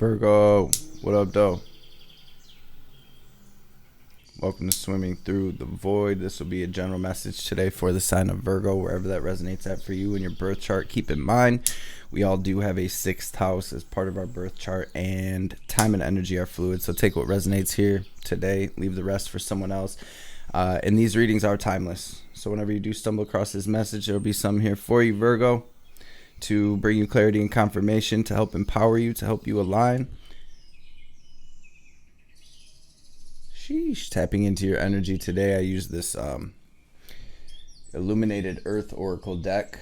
Virgo, what up, though? Welcome to Swimming Through the Void. This will be a general message today for the sign of Virgo, wherever that resonates at for you in your birth chart. Keep in mind, we all do have a sixth house as part of our birth chart, and time and energy are fluid. So take what resonates here today, leave the rest for someone else. And these readings are timeless. So whenever you do stumble across this message, there will be some here for you, Virgo, to bring you clarity and confirmation, to help empower you, to help you align. Sheesh. Tapping into your energy today, I use this Illuminated Earth Oracle deck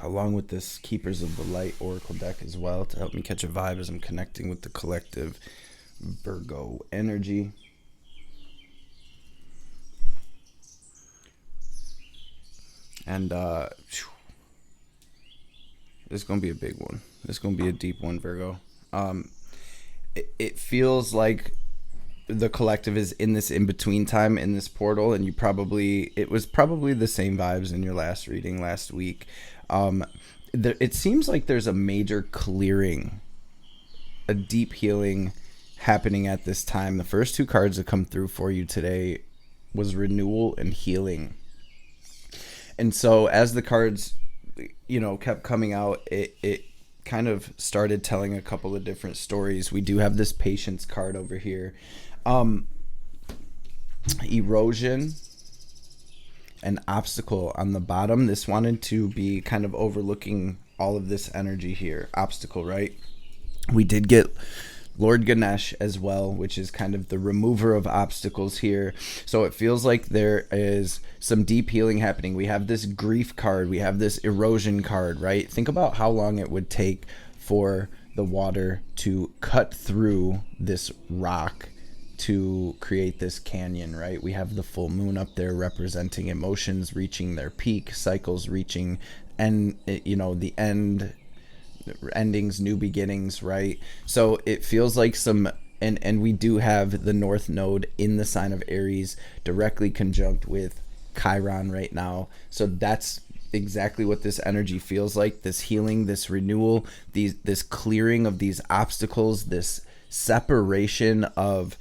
along with this Keepers of the Light Oracle deck as well to help me catch a vibe as I'm connecting with the collective Virgo energy. And this is going to be a big one. This is going to be a deep one, Virgo. It feels like the collective is in this in-between time in this portal, and it was probably the same vibes in your last reading last week. It seems like there's a major clearing, a deep healing happening at this time. The first two cards that come through for you today was renewal and healing. And so as the cards, kept coming out, it kind of started telling a couple of different stories. We do have this patience card over here. Erosion and obstacle on the bottom. This wanted to be kind of overlooking all of this energy here. Obstacle, right? We did get Lord Ganesh as well, which is kind of the remover of obstacles here. So it feels like there is some deep healing happening. We have this grief card. We have this erosion card, right? Think about how long it would take for the water to cut through this rock to create this canyon, right? We have the full moon up there representing emotions reaching their peak, cycles reaching, and the endings, new beginnings, right? So it feels like and we do have the North Node in the sign of Aries directly conjunct with Chiron right now. So that's exactly what this energy feels like. This healing, this renewal, this clearing of these obstacles, this separation of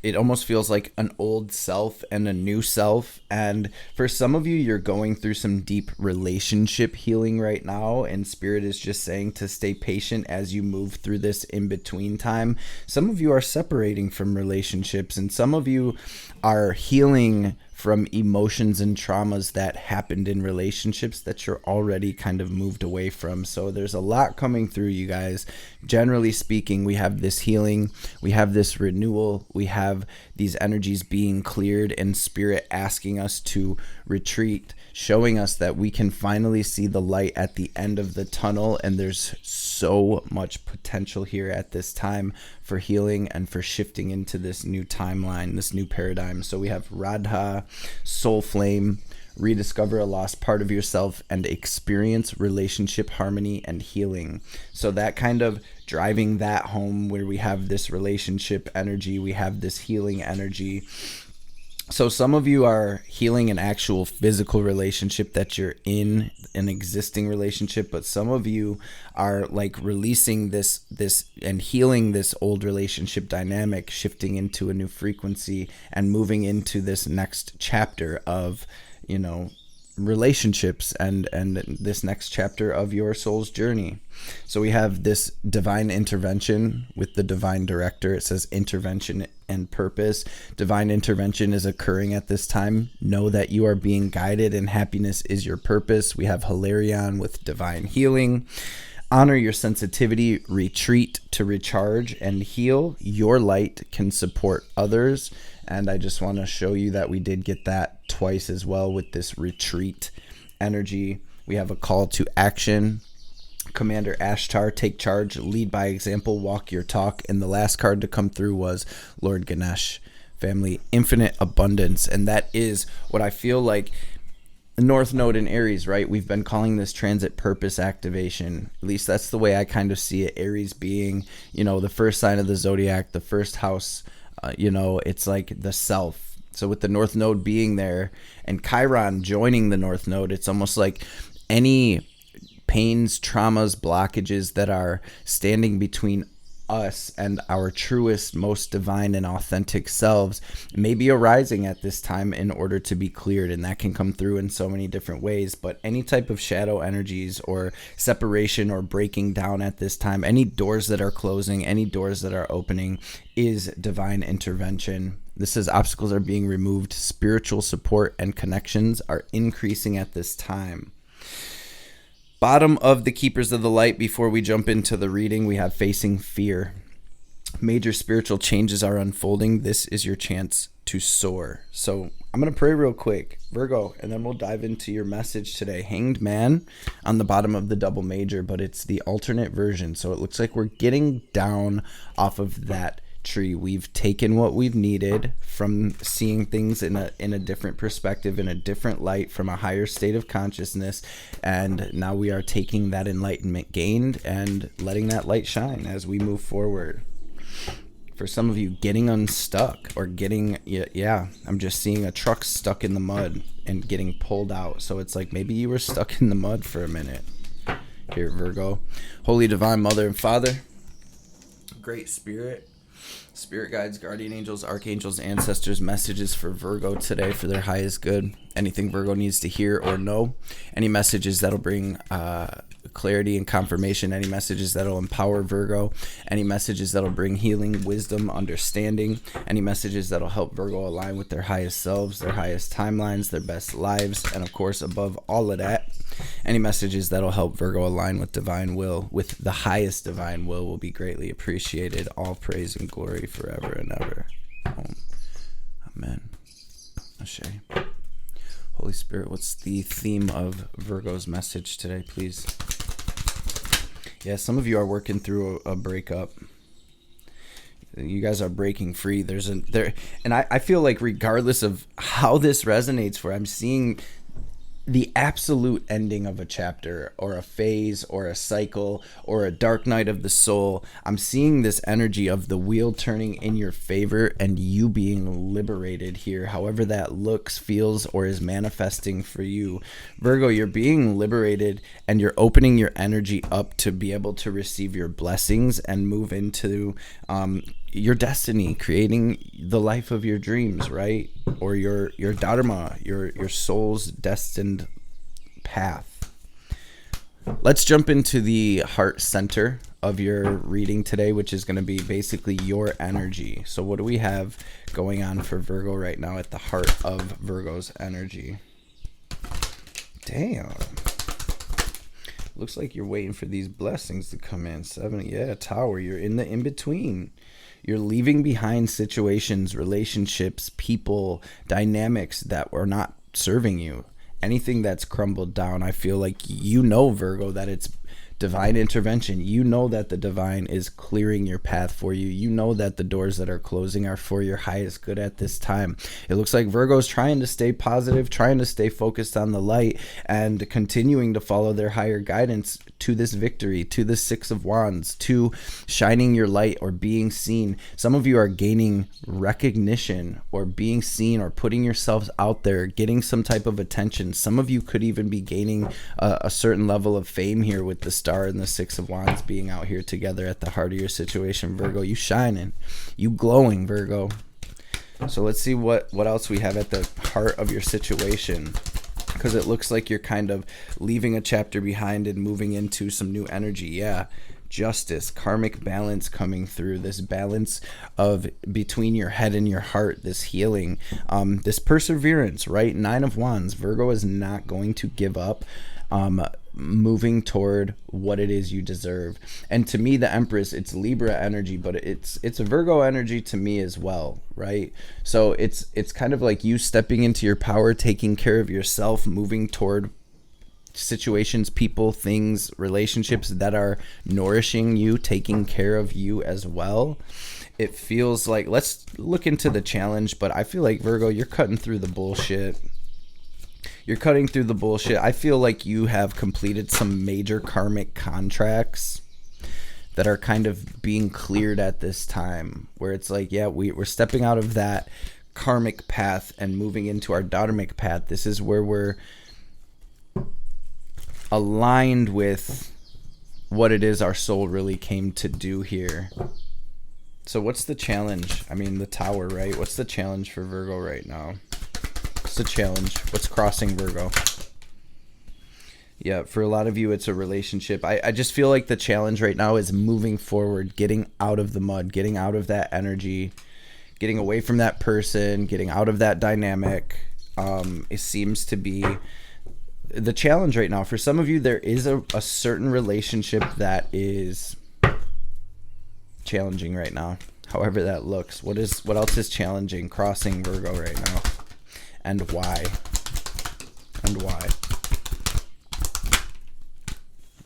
it almost feels like an old self and a new self. And for some of you, you're going through some deep relationship healing right now, and Spirit is just saying to stay patient as you move through this in-between time. Some of you are separating from relationships, and some of you are healing from emotions and traumas that happened in relationships that you're already kind of moved away from. So there's a lot coming through, you guys. Generally speaking, we have this healing, we have this renewal, we have these energies being cleared, and Spirit asking us to retreat, showing us that we can finally see the light at the end of the tunnel. And there's so much potential here at this time for healing and for shifting into this new timeline, this new paradigm. So we have Radha, Soul Flame, rediscover a lost part of yourself, and experience relationship harmony and healing. So that kind of driving that home, where we have this relationship energy, we have this healing energy. So some of you are healing an actual physical relationship that you're in, an existing relationship, but some of you are like releasing this and healing this old relationship dynamic, shifting into a new frequency and moving into this next chapter of, relationships and this next chapter of your soul's journey. So we have this divine intervention with the divine director. It says intervention and purpose. Divine intervention is occurring at this time. Know that you are being guided, and happiness is your purpose. We have Hilarion with divine healing. Honor your sensitivity, retreat to recharge and heal. Your light can support others. And I just want to show you that we did get that twice as well with this retreat energy. We have a call to action. Commander Ashtar, take charge, lead by example, walk your talk. And the last card to come through was Lord Ganesh, family, infinite abundance. And that is what I feel like the North Node in Aries, right? We've been calling this transit purpose activation. At least that's the way I kind of see it. Aries being, the first sign of the zodiac, the first house, it's like the self. So with the North Node being there and Chiron joining the North Node, it's almost like any pains, traumas, blockages that are standing between us and our truest, most divine and authentic selves may be arising at this time in order to be cleared. And that can come through in so many different ways. But any type of shadow energies or separation or breaking down at this time, any doors that are closing, any doors that are opening, is divine intervention. This says obstacles are being removed. Spiritual support and connections are increasing at this time. Bottom of the Keepers of the Light, before we jump into the reading, we have facing fear. Major spiritual changes are unfolding. This is your chance to soar. So I'm going to pray real quick, Virgo, and then we'll dive into your message today. Hanged Man on the bottom of the double major, but it's the alternate version. So it looks like we're getting down off of that tree. We've taken what we've needed from seeing things in a different perspective, in a different light, from a higher state of consciousness, and now we are taking that enlightenment gained and letting that light shine as we move forward. For some of you, getting unstuck or getting, I'm just seeing a truck stuck in the mud and getting pulled out. So it's like maybe you were stuck in the mud for a minute. Here, Virgo. Holy Divine Mother and Father, Great Spirit, Spirit guides, guardian angels, archangels, ancestors, messages for Virgo today for their highest good. Anything Virgo needs to hear or know. Any messages that'll bring clarity and confirmation. Any messages that'll empower Virgo. Any messages that'll bring healing, wisdom, understanding. Any messages that'll help Virgo align with their highest selves, their highest timelines, their best lives. And of course, above all of that, any messages that'll help Virgo align with divine will, with the highest divine will be greatly appreciated. All praise and glory forever and ever. Amen. Ashe. Holy Spirit, what's the theme of Virgo's message today, please? Yeah, some of you are working through a breakup. You guys are breaking free. And I feel like regardless of how this resonates, where I'm seeing the absolute ending of a chapter or a phase or a cycle or a dark night of the soul, I'm seeing this energy of the wheel turning in your favor and you being liberated here, however that looks, feels, or is manifesting for you. Virgo, you're being liberated and you're opening your energy up to be able to receive your blessings and move into your destiny, creating the life of your dreams, right? Or your dharma, your soul's destined path. Let's jump into the heart center of your reading today, which is going to be basically your energy. So what do we have going on for Virgo right now at the heart of Virgo's energy? Damn. Looks like you're waiting for these blessings to come in. 7, Tower. You're in the in-between. You're leaving behind situations, relationships, people, dynamics that were not serving you. Anything that's crumbled down, I feel like Virgo, that it's divine intervention. You know that the divine is clearing your path for you. You know that the doors that are closing are for your highest good at this time. It looks like Virgo's trying to stay positive, trying to stay focused on the light, and continuing to follow their higher guidance to this victory, to the 6 of Wands, to shining your light or being seen. Some of you are gaining recognition or being seen or putting yourselves out there, getting some type of attention. Some of you could even be gaining a certain level of fame here with the Star and the 6 of Wands being out here together at the heart of your situation. Virgo, you shining, you glowing, Virgo. So let's see what else we have at the heart of your situation, because it looks like you're kind of leaving a chapter behind and moving into some new energy. Yeah, justice, karmic balance coming through, this balance of between your head and your heart, this healing, this perseverance, right? 9 of Wands. Virgo is not going to give up, moving toward what it is you deserve. And to me, the Empress, it's Libra energy, but it's a Virgo energy to me as well, right? So it's kind of like you stepping into your power, taking care of yourself, moving toward situations, people, things, relationships that are nourishing you, taking care of you as well. It feels like, let's look into the challenge, but I feel like, Virgo, you're cutting through the bullshit. You're cutting through the bullshit. I feel like you have completed some major karmic contracts that are kind of being cleared at this time, where it's like, yeah, we're stepping out of that karmic path and moving into our dharmic path. This is where we're aligned with what it is our soul really came to do here. So what's the challenge? I mean, the Tower, right? What's the challenge for Virgo right now? What's the challenge? What's crossing Virgo? Yeah, for a lot of you, it's a relationship. I just feel like the challenge right now is moving forward, getting out of the mud, getting out of that energy, getting away from that person, getting out of that dynamic. It seems to be the challenge right now. For some of you, there is a certain relationship that is challenging right now, however that looks. What else is challenging, crossing Virgo right now? And why? And why?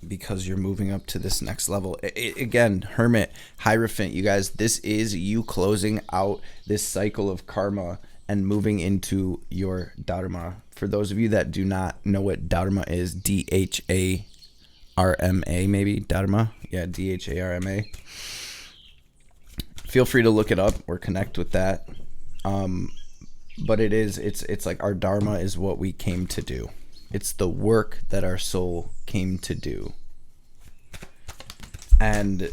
Because you're moving up to this next level. Again, Hermit, Hierophant, you guys, this is you closing out this cycle of karma and moving into your Dharma. For those of you that do not know what Dharma is, Dharma, maybe? Dharma? Yeah, Dharma. Feel free to look it up or connect with that. But it's like our Dharma is what we came to do. It's the work that our soul came to do. And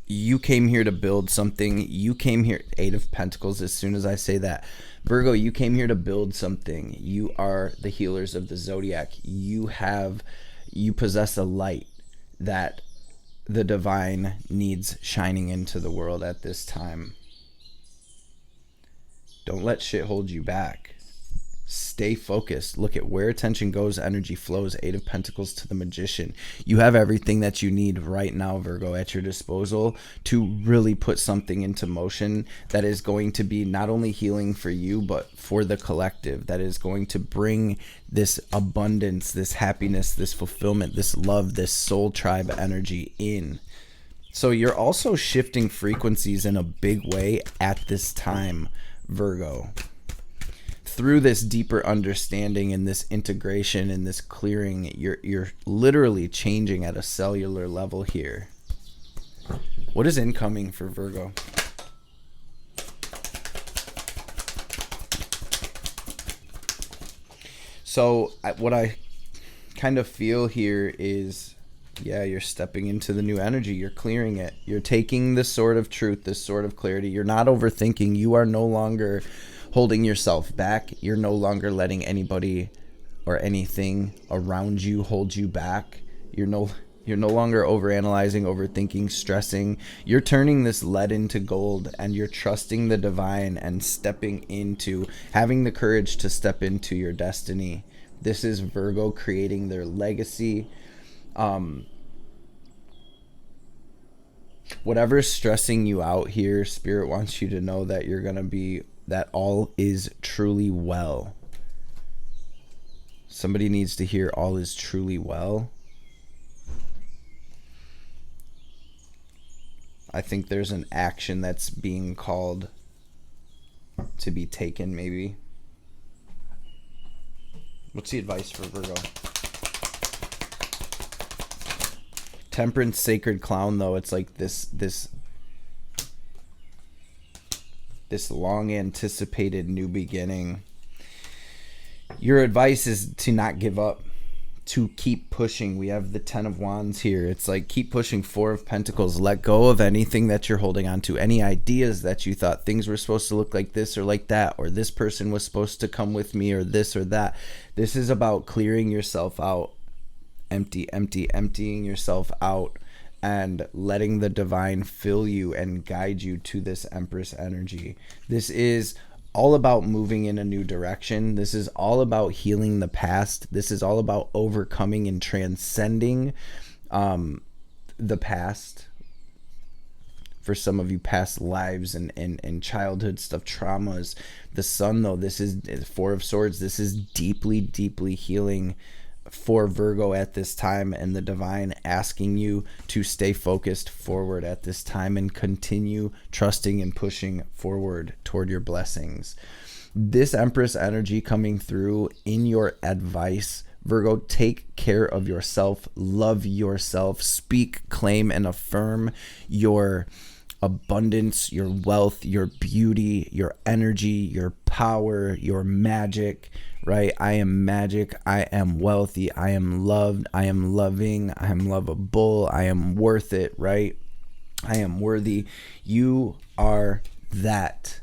you came here to build something. You came here, Eight of Pentacles, as soon as I say that. Virgo, you came here to build something. You are the healers of the zodiac. You possess a light that the divine needs shining into the world at this time. Don't let shit hold you back. Stay focused. Look at where attention goes, energy flows. Eight of Pentacles to the Magician. You have everything that you need right now, Virgo, at your disposal to really put something into motion that is going to be not only healing for you, but for the collective, that is going to bring this abundance, this happiness, this fulfillment, this love, this soul tribe energy in. So you're also shifting frequencies in a big way at this time, Virgo. Through this deeper understanding and this integration and this clearing, you're literally changing at a cellular level here. What is incoming for Virgo? So what I kind of feel here is, yeah, you're stepping into the new energy. You're clearing it. You're taking this sort of truth, this sort of clarity. You're not overthinking. You are no longer holding yourself back. You're no longer letting anybody or anything around you hold you back. You're no longer overanalyzing, overthinking, stressing. You're turning this lead into gold, and you're trusting the divine and stepping into, having the courage to step into your destiny. This is Virgo creating their legacy. Whatever's stressing you out here, Spirit wants you to know that you're going to be, that all is truly well. Somebody needs to hear all is truly well. I think there's an action that's being called to be taken, maybe. What's the advice for Virgo? Temperance, Sacred Clown, though, it's like this long anticipated new beginning. Your advice is to not give up, to keep pushing. We have the Ten of Wands here. It's like keep pushing. Four of Pentacles. Let go of anything that you're holding on to, any ideas that you thought things were supposed to look like this or like that, or this person was supposed to come with me, or this or that. This is about clearing yourself out, emptying yourself out, and letting the divine fill you and guide you to this Empress energy. This is all about moving in a new direction. This is all about healing the past. This is all about overcoming and transcending the past. For some of you, past lives and childhood stuff, traumas. The Sun, though, this is Four of Swords. This is deeply, deeply healing for Virgo at this time, and the divine asking you to stay focused forward at this time and continue trusting and pushing forward toward your blessings. This Empress energy coming through in your advice, Virgo, take care of yourself, love yourself, speak, claim, and affirm your abundance, your wealth, your beauty, your energy, your power, your magic, right? I am magic. I am wealthy. I am loved. I am loving. I am lovable. I am worth it, right? I am worthy. You are that.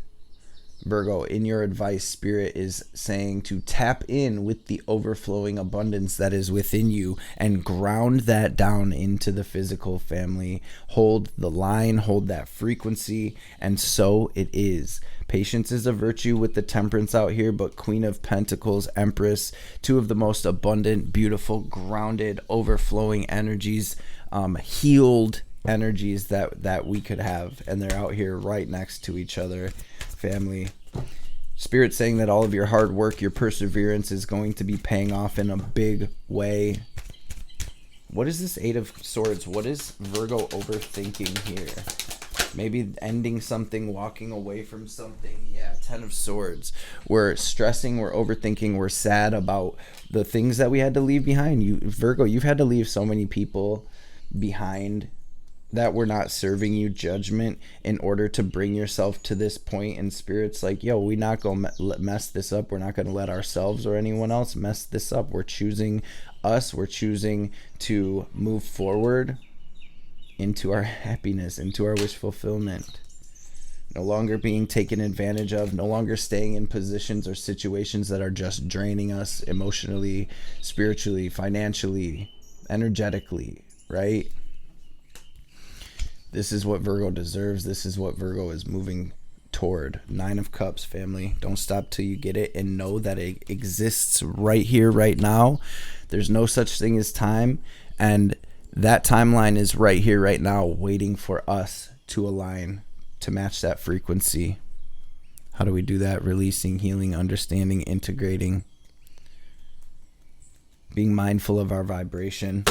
Virgo, in your advice, Spirit is saying to tap in with the overflowing abundance that is within you and ground that down into the physical family. Hold the line, hold that frequency, and so it is. Patience is a virtue with the Temperance out here, but Queen of Pentacles, Empress, two of the most abundant, beautiful, grounded, overflowing energies, healed energies that we could have, and they're out here right next to each other. Family, Spirit saying that all of your hard work, your perseverance is going to be paying off in a big way. What is this Eight of Swords? What is Virgo overthinking here? Maybe ending something, walking away from something. Yeah, Ten of Swords. We're stressing, we're overthinking, we're sad about the things that we had to leave behind. You, Virgo, you've had to leave so many people behind that were not serving you judgment in order to bring yourself to this point. And Spirit's like, yo, we not gonna mess this up. We're not gonna let ourselves or anyone else mess this up. We're choosing us. We're choosing to move forward into our happiness, into our wish fulfillment. No longer being taken advantage of, no longer staying in positions or situations that are just draining us emotionally, spiritually, financially, energetically, right? This is what Virgo deserves. This is what Virgo is moving toward. Nine of Cups, family. Don't stop till you get it, and know that it exists right here, right now. There's no such thing as time, and that timeline is right here, right now, waiting for us to align, to match that frequency. How do we do that? Releasing, healing, understanding, integrating, being mindful of our vibration.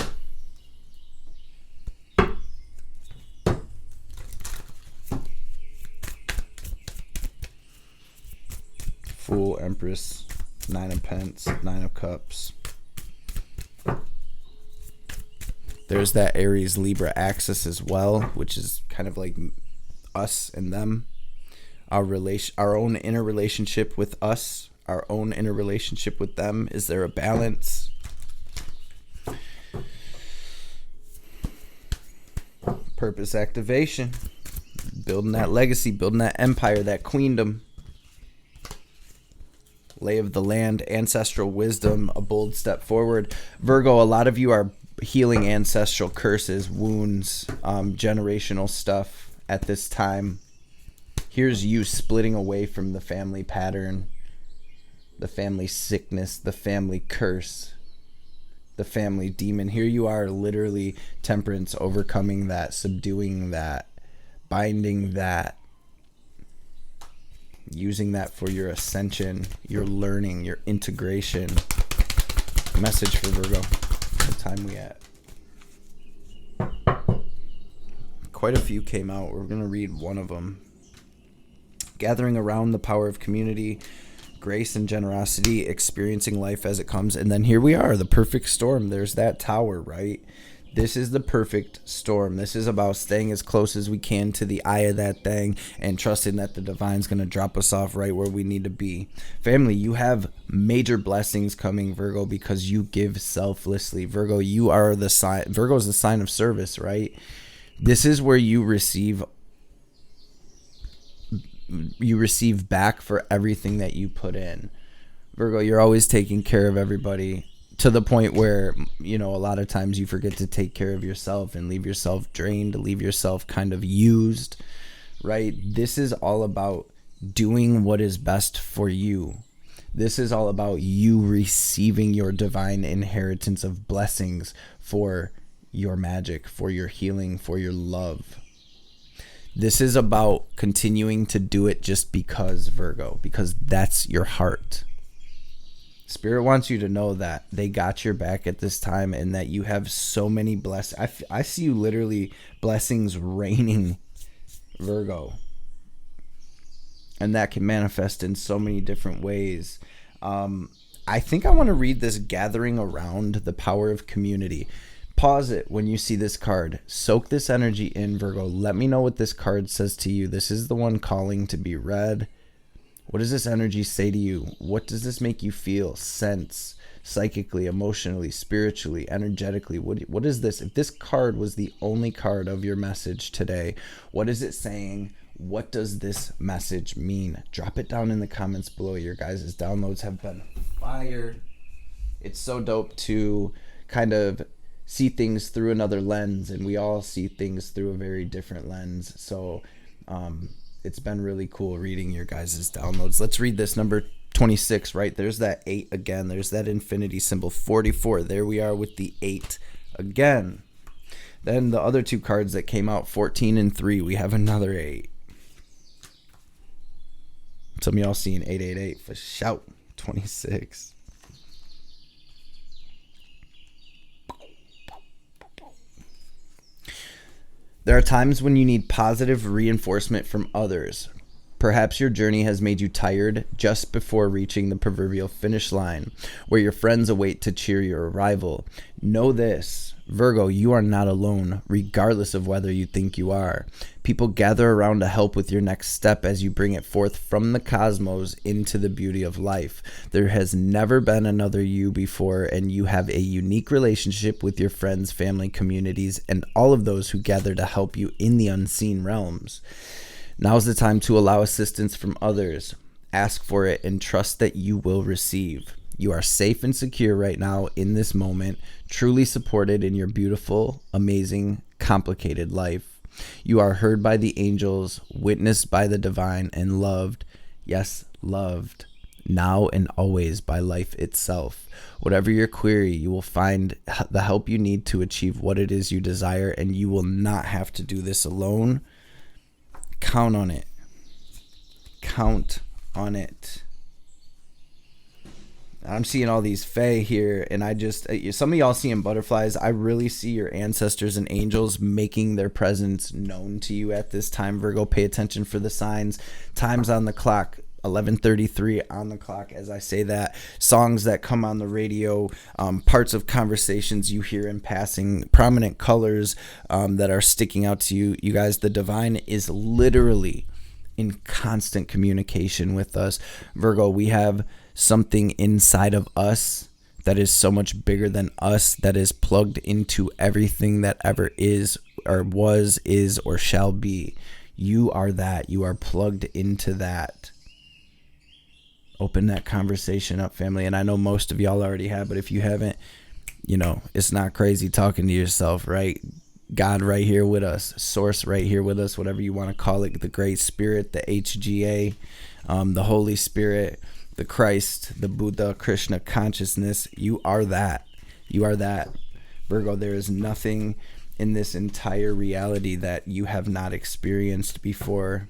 Fool, Empress, Nine of Pence, Nine of Cups. There's that Aries Libra axis as well, which is kind of like us and them. Our own inner relationship with us, our own inner relationship with them. Is there a balance? Purpose activation. Building that legacy, building that empire, that queendom. Lay of the land, ancestral wisdom, a bold step forward. Virgo, a lot of you are healing ancestral curses, wounds, generational stuff at this time. Here's you splitting away from the family pattern, the family sickness, the family curse, the family demon. Here you are, literally, Temperance, overcoming that, subduing that, binding that, using that for your ascension, your learning, your integration. Message for Virgo. What time we at? Quite a few came out. We're going to read one of them. Gathering around the power of community, grace and generosity, experiencing life as it comes. And then here we are, the perfect storm. There's that tower, right? This is the perfect storm. This is about staying as close as we can to the eye of that thing and trusting that the divine's going to drop us off right where we need to be. Family, you have major blessings coming, Virgo, because you give selflessly. Virgo, you are the sign. Virgo is the sign of service, right? This is where you receive back for everything that you put in. Virgo, you're always taking care of everybody, to the point where, you know, a lot of times you forget to take care of yourself and leave yourself drained, leave yourself kind of used, right? This is all about doing what is best for you. This is all about you receiving your divine inheritance of blessings for your magic, for your healing, for your love. This is about continuing to do it just because, Virgo, because that's your heart. Spirit wants you to know that they got your back at this time, and that you have so many blessings. I see you literally blessings raining, Virgo. And that can manifest in so many different ways. I think I want to read this gathering around the power of community. Pause it when you see this card. Soak this energy in, Virgo. Let me know what this card says to you. This is the one calling to be read. What does this energy say to you? What does this make you feel, sense, psychically, emotionally, spiritually, energetically? What is this? If this card was the only card of your message today, what is it saying? What does this message mean? Drop it down in the comments below. Your guys' downloads have been fire. It's so dope to kind of see things through another lens, and we all see things through a very different lens. So it's been really cool reading your guys' downloads. Let's read this number 26, right? There's that 8 again. There's that infinity symbol. 44. There we are with the 8 again. Then the other two cards that came out, 14 and 3, we have another 8. Some of y'all seeing 888 for shout. 26. There are times when you need positive reinforcement from others. Perhaps your journey has made you tired just before reaching the proverbial finish line, where your friends await to cheer your arrival. Know this, Virgo, you are not alone, regardless of whether you think you are. People gather around to help with your next step as you bring it forth from the cosmos into the beauty of life. There has never been another you before, and you have a unique relationship with your friends, family, communities, and all of those who gather to help you in the unseen realms. Now's the time to allow assistance from others. Ask for it and trust that you will receive. You are safe and secure right now in this moment, truly supported in your beautiful, amazing, complicated life. You are heard by the angels, witnessed by the divine, and loved, yes, loved, now and always by life itself. Whatever your query, you will find the help you need to achieve what it is you desire, and you will not have to do this alone. Count on it. Count on it. I'm seeing all these fae here, and some of y'all seeing butterflies. I really see your ancestors and angels making their presence known to you at this time, Virgo. Pay attention for the signs. Time's on the clock. 11:33 on the clock as I say that. Songs that come on the radio, parts of conversations you hear in passing, prominent colors that are sticking out to you. You guys, the divine is literally in constant communication with us. Virgo, we have something inside of us that is so much bigger than us, that is plugged into everything that ever is or was, is, or shall be. You are that. You are plugged into that. Open that conversation up, family. And I know most of y'all already have, but if you haven't, it's not crazy talking to yourself, right? God right here with us, source right here with us, whatever you want to call it, the Great Spirit, the HGA, the Holy Spirit, the Christ, the Buddha, Krishna consciousness. You are that. You are that. Virgo, there is nothing in this entire reality that you have not experienced before.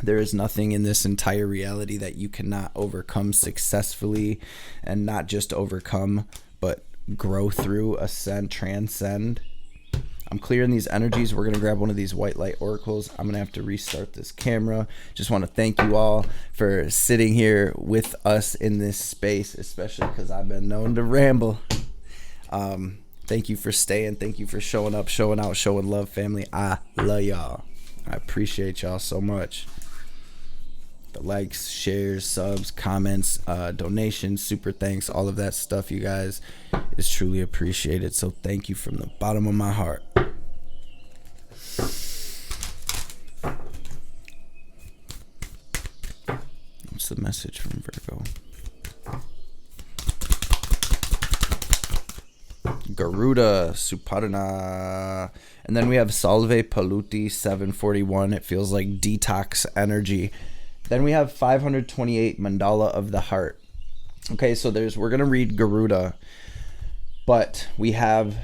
There is nothing in this entire reality that you cannot overcome successfully, and not just overcome, but grow through, ascend, transcend. I'm clearing these energies. We're going to grab one of these white light oracles. I'm going to have to restart this camera. Just want to thank you all for sitting here with us in this space, especially because I've been known to ramble. Thank you for staying. Thank you for showing up, showing out, showing love, family. I love y'all. I appreciate y'all so much. The likes, shares, subs, comments, donations, super thanks, all of that stuff, you guys, is truly appreciated. So thank you from the bottom of my heart. What's the message from Virgo? Garuda, Suparna. And then we have Salve Paluti 741. It feels like detox energy. Then we have 528, Mandala of the Heart. Okay, so we're going to read Garuda, but we have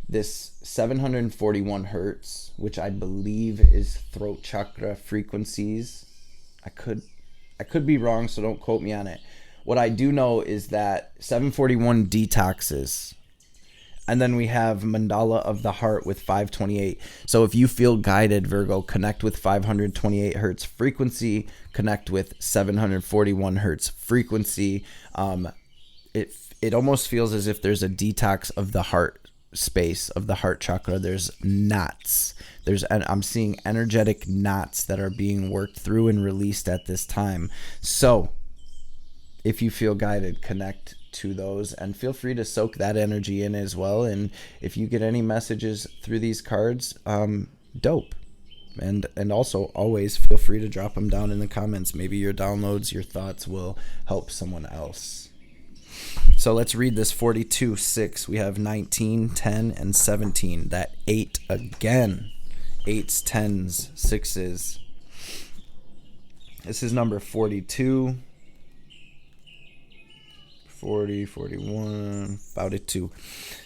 this 741 hertz, which I believe is throat chakra frequencies. I could be wrong, so don't quote me on it. What I do know is that 741 detoxes. And then we have Mandala of the Heart with 528. So if you feel guided, Virgo, connect with 528 hertz frequency, connect with 741 hertz frequency. It almost feels as if there's a detox of the heart space of the heart chakra, there's knots. I'm seeing energetic knots that are being worked through and released at this time. So if you feel guided, connect to those and feel free to soak that energy in as well. And if you get any messages through these cards, dope. And also always feel free to drop them down in the comments. Maybe your downloads, your thoughts will help someone else. So let's read this 42, 6. We have 19, 10, and 17. That 8 again. 8s, 10s, 6s. This is number 42. 40, 41, about it too.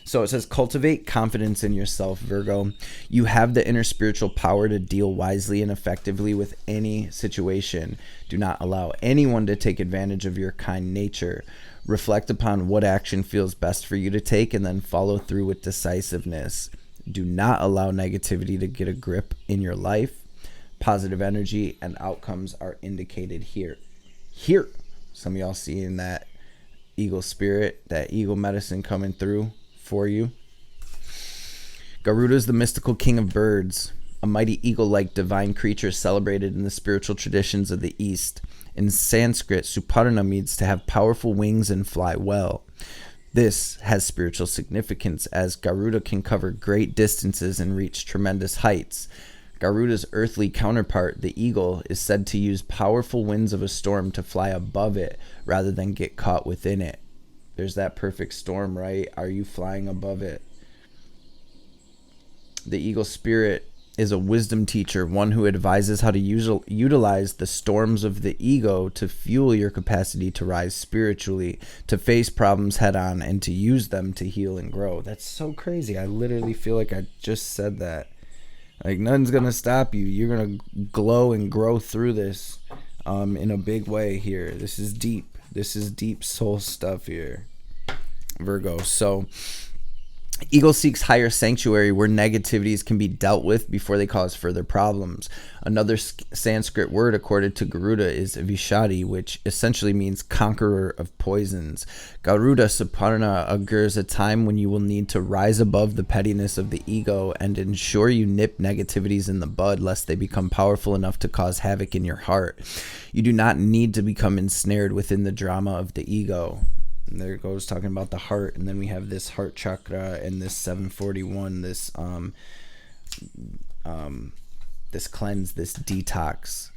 So it says, cultivate confidence in yourself, Virgo. You have the inner spiritual power to deal wisely and effectively with any situation. Do not allow anyone to take advantage of your kind nature. Reflect upon what action feels best for you to take and then follow through with decisiveness. Do not allow negativity to get a grip in your life. Positive energy and outcomes are indicated here. Here. Some of y'all seeing that eagle spirit, that eagle medicine coming through for you. Garuda is the mystical king of birds, a mighty eagle-like divine creature celebrated in the spiritual traditions of the East. In Sanskrit, Suparna means to have powerful wings and fly well. This has spiritual significance as Garuda can cover great distances and reach tremendous heights. Garuda's earthly counterpart, the eagle, is said to use powerful winds of a storm to fly above it rather than get caught within it. There's that perfect storm, right? Are you flying above it? The eagle spirit is a wisdom teacher, one who advises how to utilize the storms of the ego to fuel your capacity to rise spiritually, to face problems head on, and to use them to heal and grow. That's so crazy. I literally feel like I just said that. Like, nothing's going to stop you. You're going to glow and grow through this in a big way here. This is deep. This is deep soul stuff here, Virgo. So, eagle seeks higher sanctuary where negativities can be dealt with before they cause further problems. Another Sanskrit word according to Garuda is Vishadi, which essentially means conqueror of poisons. Garuda Suparna augurs a time when you will need to rise above the pettiness of the ego and ensure you nip negativities in the bud lest they become powerful enough to cause havoc in your heart. You do not need to become ensnared within the drama of the ego. And there it goes, talking about the heart. And then we have this heart chakra and this 741, this this cleanse, this detox.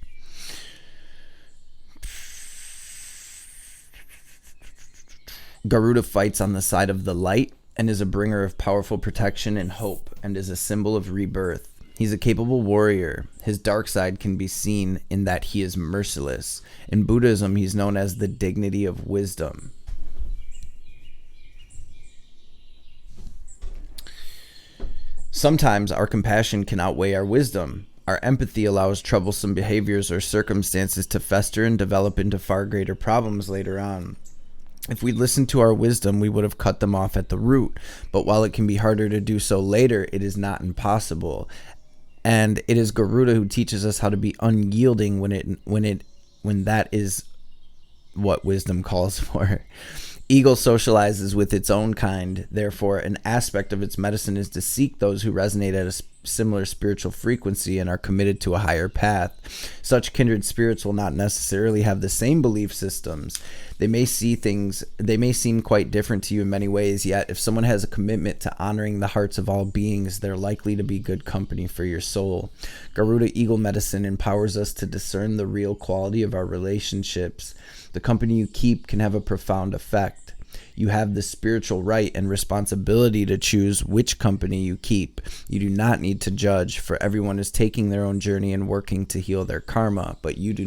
Garuda fights on the side of the light and is a bringer of powerful protection and hope and is a symbol of rebirth. He's a capable warrior. His dark side can be seen in that he is merciless. In Buddhism, he's known as the dignity of wisdom. Sometimes our compassion can outweigh our wisdom. Our empathy allows troublesome behaviors or circumstances to fester and develop into far greater problems later on. If we listened to our wisdom, we would have cut them off at the root. But while it can be harder to do so later, it is not impossible. And it is Garuda who teaches us how to be unyielding when that is what wisdom calls for. Eagle socializes with its own kind. Therefore, an aspect of its medicine is to seek those who resonate at a similar spiritual frequency and are committed to a higher path. Such kindred spirits will not necessarily have the same belief systems. They may seem quite different to you in many ways, yet if someone has a commitment to honoring the hearts of all beings, they're likely to be good company for your soul. Garuda Eagle Medicine empowers us to discern the real quality of our relationships. The company you keep can have a profound effect. You have the spiritual right and responsibility to choose which company you keep. You do not need to judge, for everyone is taking their own journey and working to heal their karma, but you do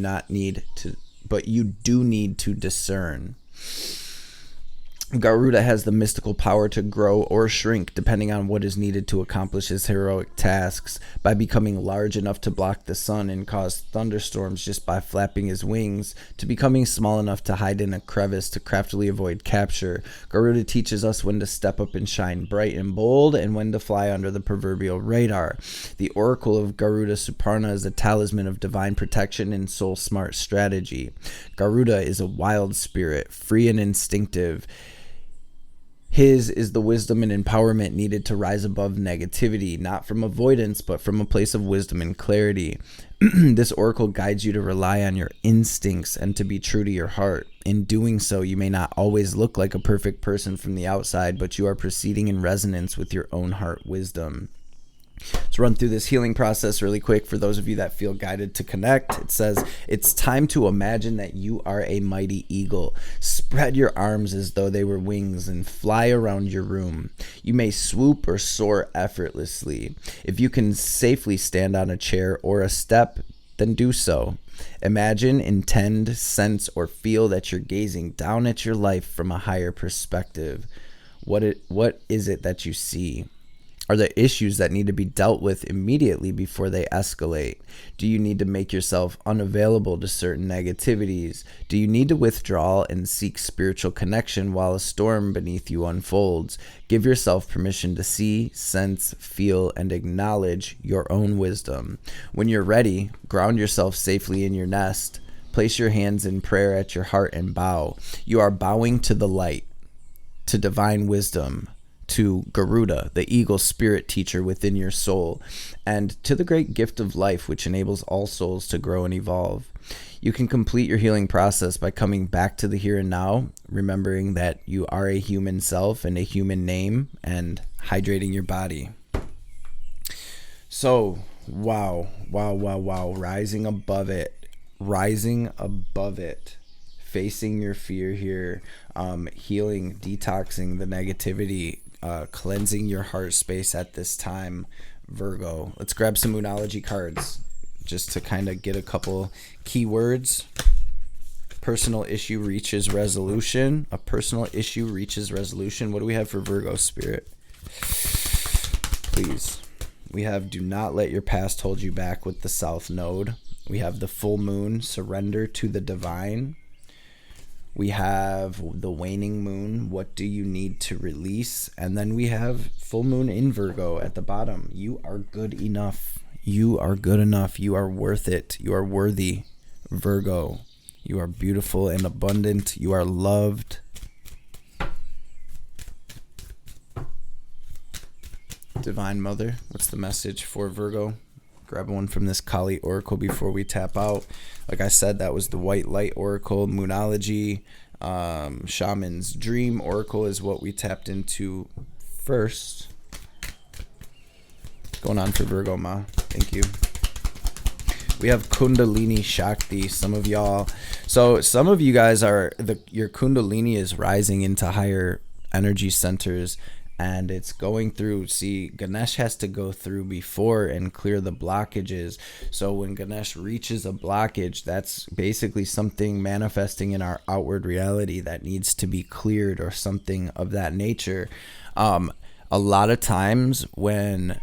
need to discern. Garuda has the mystical power to grow or shrink depending on what is needed to accomplish his heroic tasks. By becoming large enough to block the sun and cause thunderstorms just by flapping his wings, to becoming small enough to hide in a crevice to craftily avoid capture, Garuda teaches us when to step up and shine bright and bold and when to fly under the proverbial radar. The oracle of Garuda Suparna is a talisman of divine protection and soul-smart strategy. Garuda is a wild spirit, free and instinctive. His is the wisdom and empowerment needed to rise above negativity, not from avoidance, but from a place of wisdom and clarity. This oracle guides you to rely on your instincts and to be true to your heart. In doing so, you may not always look like a perfect person from the outside, but you are proceeding in resonance with your own heart wisdom. Let's run through this healing process really quick for those of you that feel guided to connect. It says, it's time to imagine that you are a mighty eagle. Spread your arms as though they were wings and fly around your room. You may swoop or soar effortlessly. If you can safely stand on a chair or a step, then do so. Imagine, intend, sense, or feel that you're gazing down at your life from a higher perspective. What is it that you see? Are there issues that need to be dealt with immediately before they escalate? Do you need to make yourself unavailable to certain negativities? Do you need to withdraw and seek spiritual connection while a storm beneath you unfolds? Give yourself permission to see, sense, feel, and acknowledge your own wisdom. When you're ready, ground yourself safely in your nest. Place your hands in prayer at your heart and bow. You are bowing to the light, to divine wisdom, to Garuda, the eagle spirit teacher within your soul, and to the great gift of life which enables all souls to grow and evolve. You can complete your healing process by coming back to the here and now, remembering that you are a human self and a human name, and hydrating your body. So, wow, rising above it, facing your fear here, healing, detoxing the negativity, cleansing your heart space at this time, Virgo. Let's grab some Moonology cards just to kind of get a couple keywords. Personal issue reaches resolution. A personal issue reaches resolution. What do we have for Virgo spirit? Please. We have do not let your past hold you back with the South Node. We have the full moon, surrender to the divine. We have the waning moon, what do you need to release? And then we have full moon in Virgo at the bottom. You are good enough. You are good enough. You are worth it. You are worthy, Virgo. You are beautiful and abundant. You are loved. Divine Mother, what's the message for Virgo? Grab one from this Kali Oracle before we tap out. Like I said, that was the White Light Oracle, Moonology. Shaman's Dream Oracle is what we tapped into first. What's going on for Virgo, Ma? Thank you. We have Kundalini Shakti. Some of y'all. So some of you guys are, your Kundalini is rising into higher energy centers. And it's going through, see, Ganesh has to go through before and clear the blockages. So when Ganesh reaches a blockage, that's basically something manifesting in our outward reality that needs to be cleared or something of that nature. A lot of times when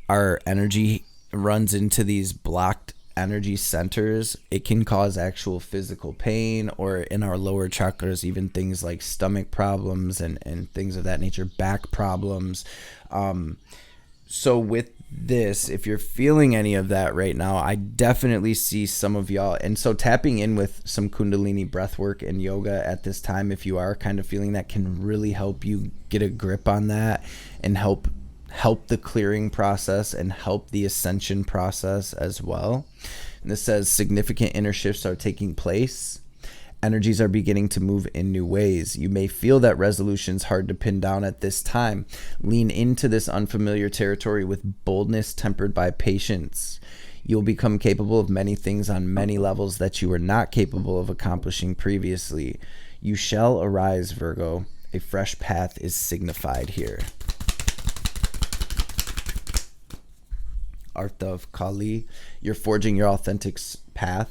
our energy runs into these blocked energy centers, it can cause actual physical pain, or in our lower chakras, even things like stomach problems and things of that nature, back problems. So with this, if you're feeling any of that right now, I definitely see some of y'all. And so tapping in with some Kundalini breath work and yoga at this time, if you are kind of feeling that, can really help you get a grip on that and help the clearing process and help the ascension process as well. And this says significant inner shifts are taking place. Energies are beginning to move in new ways. You may feel that resolution's hard to pin down at this time. Lean into this unfamiliar territory with boldness tempered by patience. You'll become capable of many things on many levels that you were not capable of accomplishing previously. You shall arise, Virgo. A fresh path is signified here. Art of Kali, you're forging your authentic path.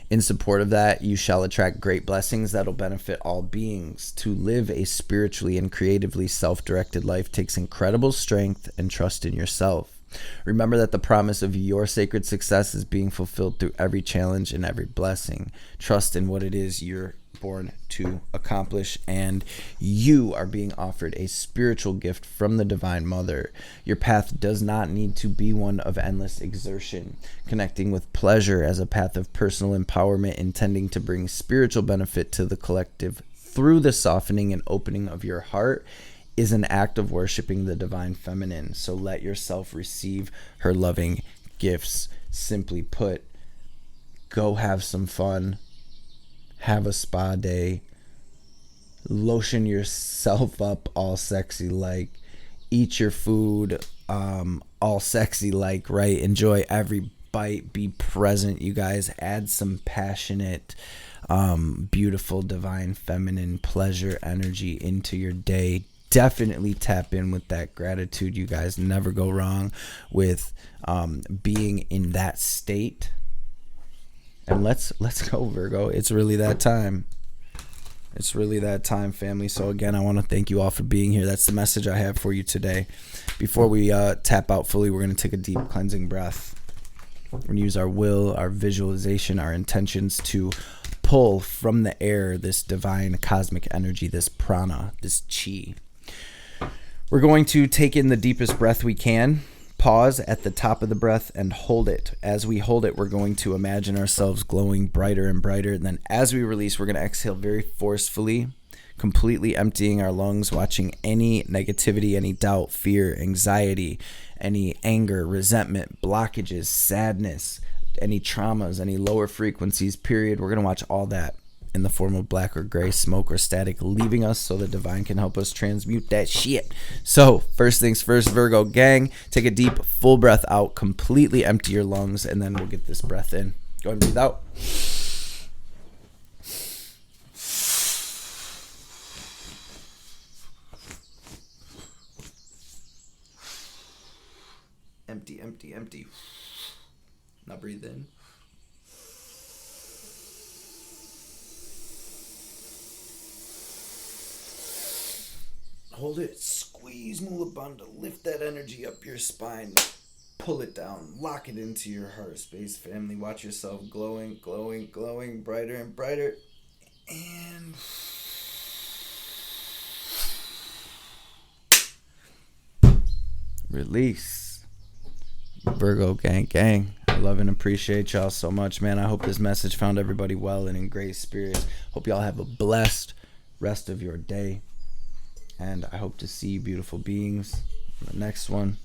In support of that, you shall attract great blessings that'll benefit all beings. To live a spiritually and creatively self-directed life takes incredible strength and trust in yourself. Remember that the promise of your sacred success is being fulfilled through every challenge and every blessing. Trust in what it is you're born to accomplish, and you are being offered a spiritual gift from the Divine Mother. Your path does not need to be one of endless exertion. Connecting with pleasure as a path of personal empowerment, intending to bring spiritual benefit to the collective through the softening and opening of your heart is an act of worshiping the divine feminine. So let yourself receive her loving gifts. Simply put, go have some fun, have a spa day, lotion yourself up all sexy like, eat your food all sexy like, right? Enjoy every bite, be present, you guys. Add some passionate, beautiful, divine feminine pleasure energy into your day. Definitely tap in with that gratitude, you guys. Never go wrong with being in that state. And let's go, Virgo. It's really that time. It's really that time, family. So again, I want to thank you all for being here. That's the message I have for you today. Before we tap out fully, we're going to take a deep cleansing breath. We're going to use our will, our visualization, our intentions to pull from the air this divine cosmic energy, this prana, this chi. We're going to take in the deepest breath we can. Pause at the top of the breath and hold it. As we hold it, we're going to imagine ourselves glowing brighter and brighter. And then as we release, we're going to exhale very forcefully, completely emptying our lungs, watching any negativity, any doubt, fear, anxiety, any anger, resentment, blockages, sadness, any traumas, any lower frequencies, period. We're going to watch all that in the form of black or gray smoke or static leaving us so the divine can help us transmute that shit. So first things first, Virgo gang, take a deep full breath out, completely empty your lungs, and then we'll get this breath in. Go ahead and breathe out. Empty, empty, empty. Now breathe in. Hold it, squeeze Mula Bandha, lift that energy up your spine, pull it down, lock it into your heart space, family. Watch yourself glowing, glowing, glowing, brighter and brighter, and release. Virgo gang, gang. I love and appreciate y'all so much, man. I hope this message found everybody well and in great spirits. Hope y'all have a blessed rest of your day. And I hope to see you beautiful beings on the next one.